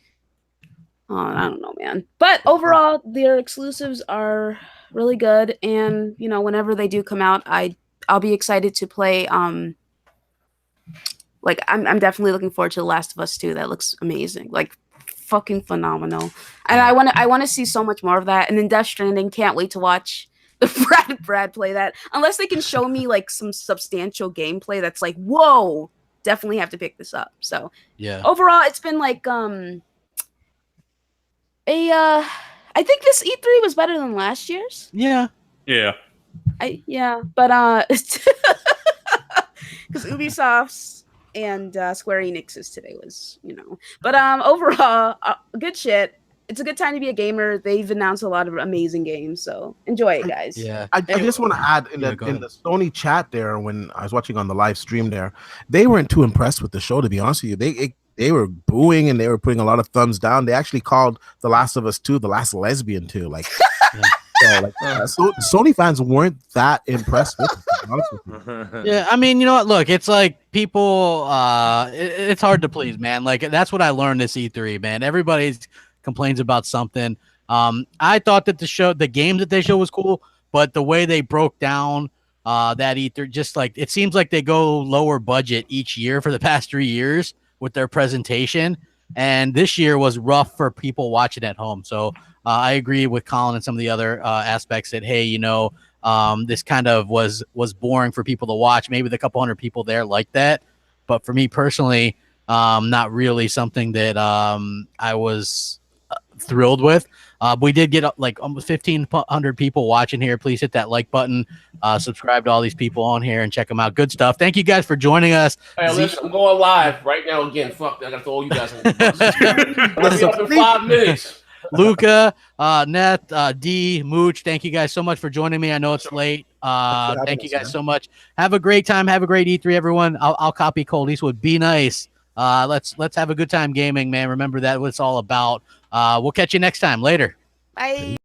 I don't know, man. But overall, their exclusives are really good, and whenever they do come out, I'll be excited to play. Like I'm definitely looking forward to The Last of Us 2. That looks amazing, like fucking phenomenal. And I want to see so much more of that. And then Death Stranding, can't wait to watch the Brad play that. Unless they can show me like some substantial gameplay that's like, whoa, definitely have to pick this up. So
yeah,
overall, it's been like I think this E3 was better than last year's.
Yeah.
But because Ubisoft's and Square Enix's today was, But overall, good shit. It's a good time to be a gamer. They've announced a lot of amazing games, so enjoy it, guys.
I just want to add in the Sony chat there, when I was watching on the live stream there, they weren't too impressed with the show, to be honest with you. They were booing and they were putting a lot of thumbs down. They actually called The Last of Us 2 the last lesbian 2. Like, so Sony fans weren't that impressed with it, to be honest with you.
Yeah, I mean, you know what? Look, it's like people. It's hard to please, man. Like that's what I learned this E3, man. Everybody complains about something. I thought that the game that they showed was cool, but the way they broke down that E3, just like it seems like they go lower budget each year for the past 3 years with their presentation, and this year was rough for people watching at home. So I agree with Colin and some of the other aspects that, hey, this kind of was boring for people to watch. Maybe the couple hundred people there like that, but for me personally, not really something that I was thrilled with. We did get like almost 1,500 people watching here. Please hit that like button. Subscribe to all these people on here and check them out. Good stuff. Thank you guys for joining us.
Hey, listen, I'm going live right now again. Fuck, I got to throw you guys in the bus. I'll be up in 5 minutes.
Luca, Neth, D, Mooch, thank you guys so much for joining me. I know it's late. Thank you guys so much. Have a great time. Have a great E3, everyone. I'll copy Cold Eastwood. Be nice. Let's have a good time gaming, man. Remember that what it's all about. We'll catch you next time. Later.
Bye.